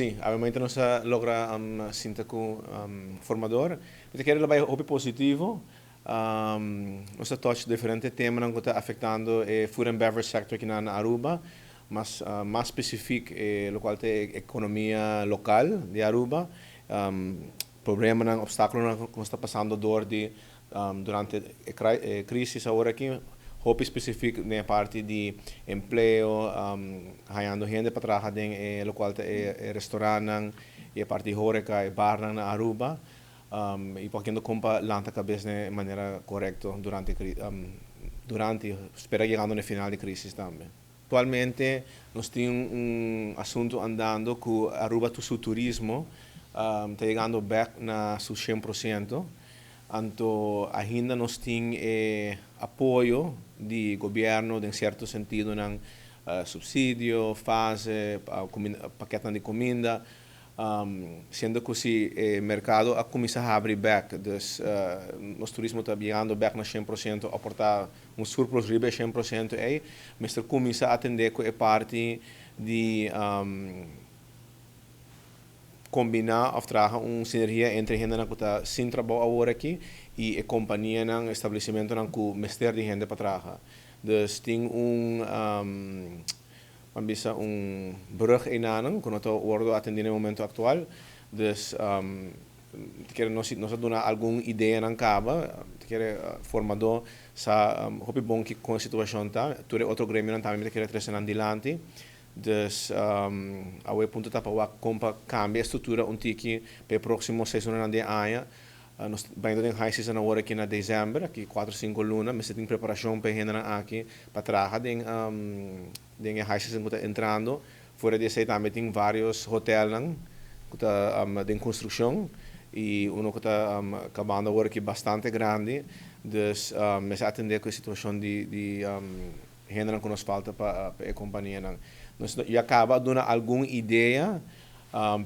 sim, obviamente nós logra sinta com formador. Mas quero levar o positivo. Nós touch diferentes temas que estão afetando o food and beverage sector aqui na Aruba, mas mais específico o qual é a economia local de Aruba. Problema, obstáculo que está passando durante a crise agora aqui. Hope específico na parte de emprego, ganhando gente para trabalhar em local restaurante, e a parte de horeca e bar na Aruba, e podendo comprar lanta cabeça de maneira correta durante espera chegando no final da crise também. Atualmente nós temos assunto andando que Aruba do seu turismo está chegando back na seu 100%. Então, ainda nós temos apoio do governo, em certo sentido, subsídio, fase, paquete de comida, sendo que o mercado a começar a abrir back, nosso turismo está chegando back na 100%, aportar surplus riba 100%, mas começa a atender com a parte de combinar of trabalhar sinergia entre gente que está sem trabalho agora aqui e a companhia no estabelecimento que o mestre de gente para trabalhar. Dus tem brug em Nanang, que nós estamos atendendo no momento atual. Dus nós damos alguma ideia na caba, formador, hope bom que com a situação está, tudo outro grêmio também quer trazer adiante. Dus a we punto tá para compa cambia a estrutura tiki para o próximo seizoen de ano. Nós vamos ter high season agora aqui na dezembro, aqui 4, 5 lunas, mas tem preparação para gente aqui para trabalhar em high season que está entrando. Fora disso também tem vários hotéis que está em construção e que está acabando agora aqui bastante grande. Dus mas atender com a situação de gente que nos falta para a companhia. E acaba dando alguma ideia,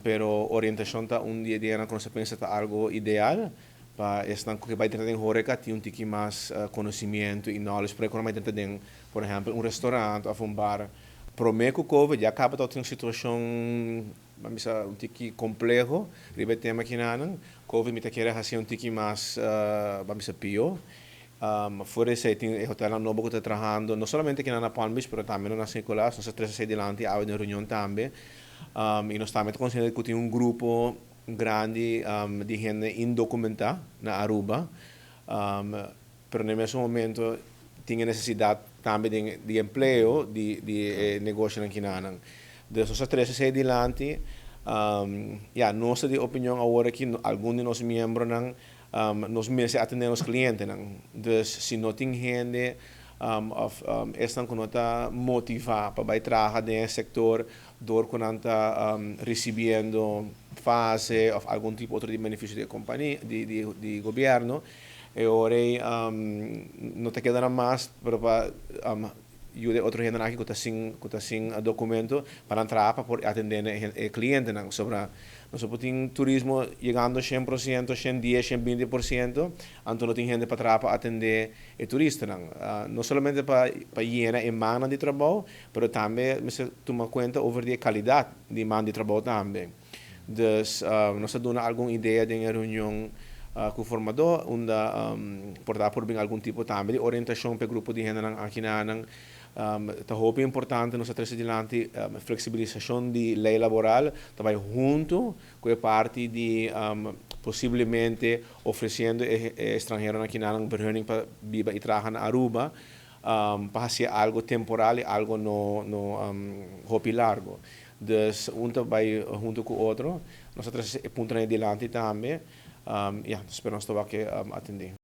pero orientação está dia que nós pensa está algo ideal para estar que vai ter em Horeca tem tiki mais conhecimento e knowledge para quando vai ter por exemplo restaurante ou bar. Prometo que COVID já acaba de ter uma situação tiki complexo, ribe tema aqui na COVID me quer fazer tiki mais pior. Fora isso, tem hotel novo que está trabalhando, não somente aqui na Palm Beach, mas também nas Nicolás, nós estamos adelante, há uma reunião também. E nós também consideramos que tem grupo grande de gente indocumentada na Aruba, mas no mesmo momento tem necessidade também de emprego, de negócio aqui na Anang. Então, nós estamos adelante, nossa opinião agora que alguns de nossos membros nós mesmos atendemos os clientes. Dus se não tem gente estão com nota motivada para trabalhar nesse sector, que não está recebendo fase ou algum tipo outro de benefício de companhia, de governo, e agora não te queda mais para ajuda outra gente aqui que está sem documento para entrar para atender o cliente sobre nós temos turismo chegando a 100%, 110%, 120%, então não tem gente para atender o turista. Não somente para llenar a mão de trabalho, mas também se toma conta sobre a qualidade de mão de trabalho também. Dus nós damos alguma ideia de uma reunião com o formador, onde por bem algum tipo também de orientação para o grupo de gente aqui na Está muito importante nós trazer adiante flexibilização de lei laboral, também junto com a parte de possivelmente oferecendo estrangeiros aqui na vergunning para viver e trabalhar na Aruba, para fazer algo temporal e algo no largo. Dus vai junto com o outro, nós trazer ponto adiante também, esperamos que atender.